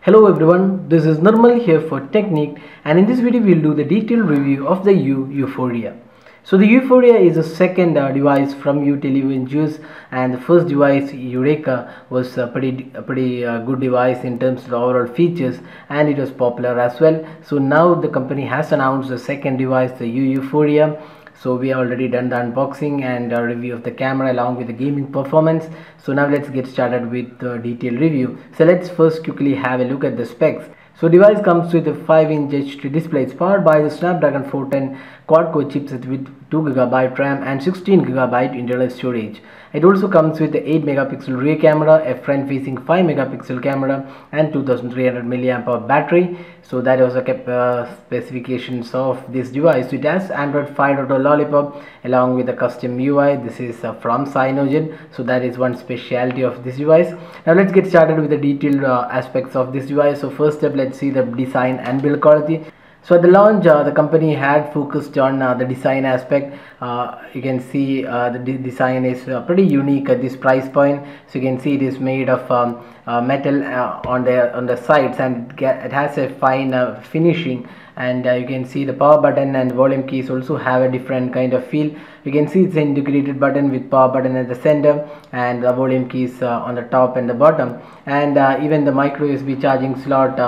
Hello everyone, this is Nirmal here for Technique, and in this video we'll do the detailed review of the Yuphoria. So the Yuphoria is a second device from Television, and the first device Eureka was a pretty good device in terms of the overall features, and it was popular as well. So now the company has announced the second device, the Yuphoria. So we have already done the unboxing and a review of the camera along with the gaming performance. So now let's get started with the detailed review. So let's first quickly have a look at the specs. So device comes with a 5-inch HD display. It's powered by the Snapdragon 410 quad-core chipset with 2GB RAM and 16GB internal storage. It also comes with the 8 megapixel rear camera, a front-facing 5 megapixel camera, and 2300 mAh battery. So that was the specifications of this device. It has Android 5.0 Lollipop along with a custom UI. This is from Cyanogen, so that is one specialty of this device. Now let's get started with the detailed aspects of this device. So first up, let's see the design and build quality. So at the launch, the company had focused on the design aspect. You can see the design is pretty unique at this price point. So you can see it is made of metal on the sides, and it has a fine finishing. And you can see the power button and volume keys also have a different kind of feel. You can see it's an integrated button with power button at the center and the volume keys on the top and the bottom, and even the micro USB charging slot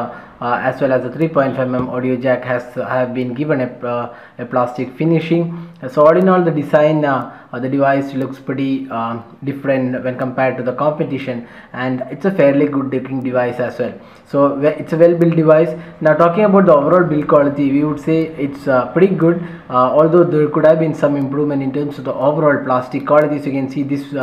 as well as the 3.5mm audio jack have been given a plastic finishing. So all in all, the design the device looks pretty different when compared to the competition, and it's a fairly good looking device as well. So it's a well built device. Now talking about the overall build quality, we would say it's pretty good, although there could have been some improvement in terms of the overall plastic quality. So you can see this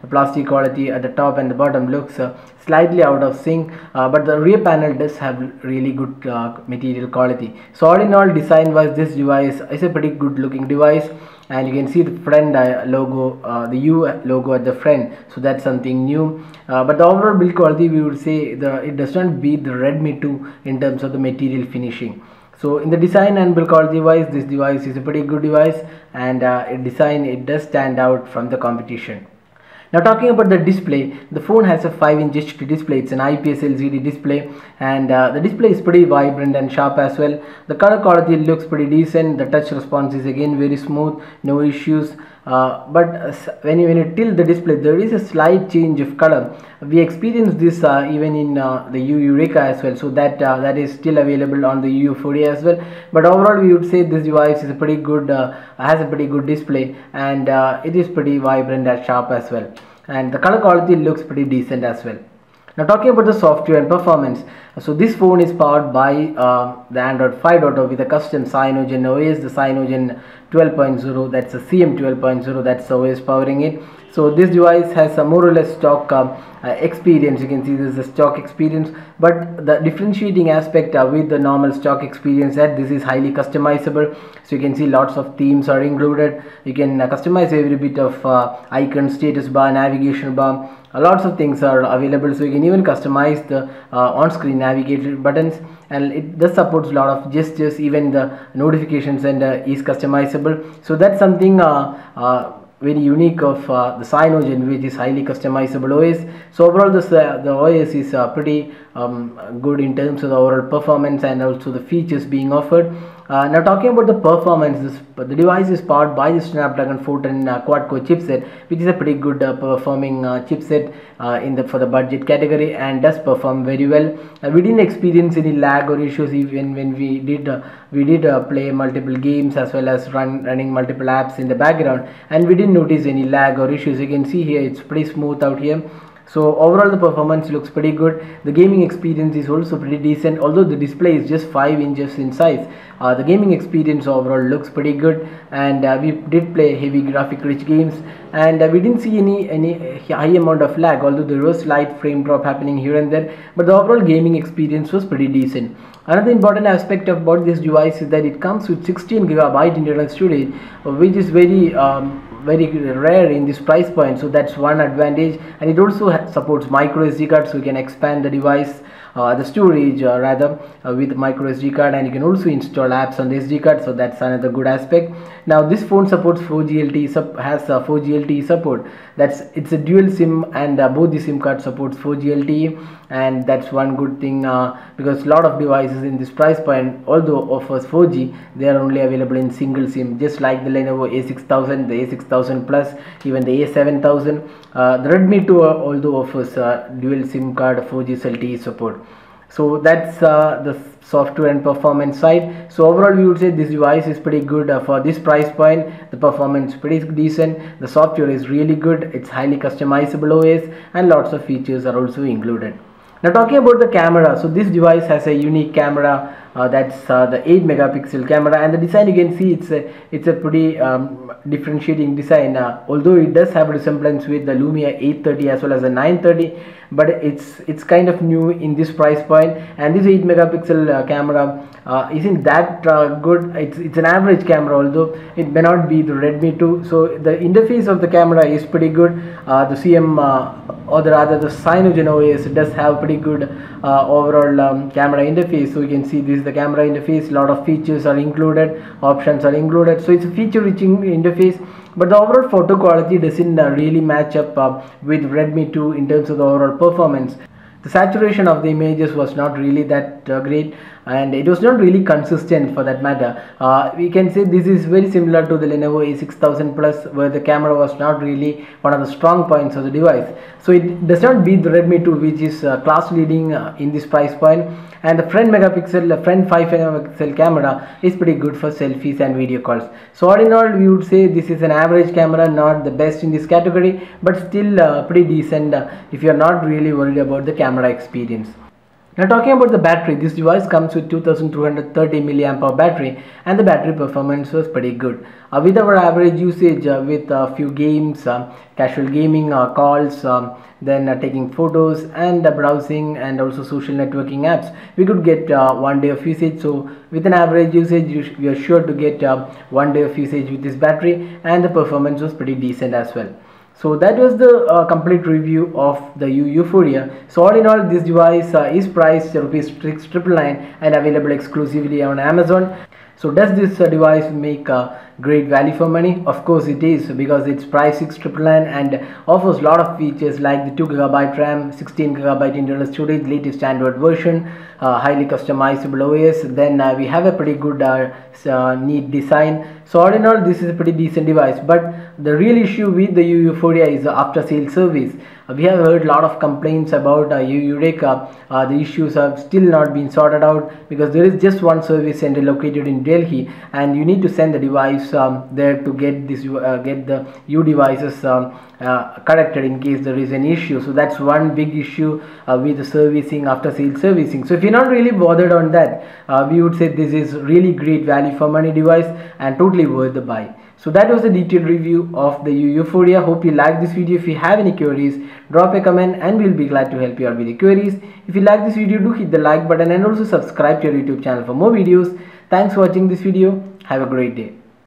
plastic quality at the top and the bottom looks slightly out of sync, but the rear panel does have really good material quality. So all in all, design wise, this device is a pretty good looking device, and you can see the front logo, the U logo at the front, so that's something new. But the overall build quality, we would say it does not beat the Redmi 2 in terms of the material finishing. So in the design and build quality wise, this device is a pretty good device, and it does stand out from the competition. Now talking about the display, the phone has a 5-inch HD display. It's an IPS LCD display, and the display is pretty vibrant and sharp as well. The color quality looks pretty decent. The touch response is again very smooth, no issues. But when you tilt the display, there is a slight change of color. We experienced this even in the Eureka as well, so that is still available on the Yuphoria as well. But overall, we would say this device is a pretty good, has a pretty good display, and it is pretty vibrant and sharp as well. And the color quality looks pretty decent as well. Now talking about the software and performance, so this phone is powered by the Android 5.0 with a custom Cyanogen OS, the Cyanogen 12.0, that's a CM 12.0, that's the OS powering it. So this device has a more or less stock experience. You can see this is a stock experience, but the differentiating aspect with the normal stock experience that this is highly customizable. So you can see lots of themes are included. You can customize every bit of icon, status bar, navigation bar. Lots of things are available, so you can even customize the on-screen navigation buttons, and it does supports a lot of gestures. Even the notification center is customizable, so that's something very unique of the Cyanogen, which is highly customizable OS. So overall, the OS is pretty good in terms of the overall performance and also the features being offered. Now talking about the performance, the device is powered by the Snapdragon 410 quad-core chipset, which is a pretty good performing chipset for the budget category, and does perform very well. We didn't experience any lag or issues even when we did play multiple games as well as running multiple apps in the background, and we didn't notice any lag or issues. You can see here it's pretty smooth out here. So overall, the performance looks pretty good. The gaming experience is also pretty decent, although the display is just 5 inches in size. The gaming experience overall looks pretty good, and we did play heavy graphic rich games, and we didn't see any high amount of lag, although there was slight frame drop happening here and there, but the overall gaming experience was pretty decent. Another important aspect about this device is that it comes with 16GB internal storage, which is very rare in this price point, so that's one advantage. And it also supports micro SD card, so you can expand the device the storage with micro SD card, and you can also install apps on the SD card, so that's another good aspect. Now this phone supports 4G LTE, has 4G LTE support. It's a dual SIM, and both the SIM card supports 4G LTE, and that's one good thing, because a lot of devices in this price point, although offers 4G, they are only available in single SIM, just like the Lenovo A6000, the A6000 Plus, even the A7000. The Redmi 2 although offers dual SIM card 4G LTE support. So that's the software and performance side. So overall we would say this device is pretty good for this price point. The performance pretty decent, the software is really good, it's highly customizable OS, and lots of features are also included. Now talking about the camera, so this device has a unique camera, that's the 8 megapixel camera, and the design you can see it's a pretty differentiating design, although it does have a resemblance with the Lumia 830 as well as the 930, but it's kind of new in this price point. And this 8 megapixel camera isn't that good. It's an average camera, although it may not be the Redmi 2. So the interface of the camera is pretty good. The CM or rather the Cyanogen OS does have pretty good overall camera interface. So you can see this is the camera interface, a lot of features are included, options are included, so it's a feature rich interface, but the overall photo quality doesn't really match up with Redmi 2 in terms of the overall performance. The saturation of the images was not really that great, and it was not really consistent for that matter. We can say this is very similar to the Lenovo A6000 Plus, where the camera was not really one of the strong points of the device. So it does not beat the Redmi 2, which is class leading in this price point. And the front 5 megapixel camera is pretty good for selfies and video calls. So all in all, we would say this is an average camera, not the best in this category, but still pretty decent if you are not really worried about the camera experience. Now talking about the battery, this device comes with 2230 mAh battery, and the battery performance was pretty good. With our average usage with a few games, casual gaming, calls, then taking photos and browsing, and also social networking apps, we could get 1 day of usage. So with an average usage, we are sure to get 1 day of usage with this battery, and the performance was pretty decent as well. So that was the complete review of the Yuphoria. So all in all, this device is priced rupees 699 and available exclusively on Amazon. So does this device make a great value for money? Of course it is, because it's priced 699 and offers a lot of features like the 2GB RAM, 16GB internal storage, latest Android version, highly customizable OS. Then we have a pretty good neat design. So all in all, this is a pretty decent device. But the real issue with the Yuphoria is the after sale service. We have heard a lot of complaints about Eureka. The issues have still not been sorted out, because there is just one service center located in Delhi, and you need to send the device there to get this get the U devices corrected in case there is an issue. So that's one big issue with the servicing, after sale servicing. So if you're not really bothered on that, we would say this is really great value for money device and totally worth the buy. So that was the detailed review of the Yuphoria. Hope you liked this video. If you have any queries, drop a comment and we'll be glad to help you out with the queries. If you like this video, do hit the like button and also subscribe to our YouTube channel for more videos. Thanks for watching this video. Have a great day.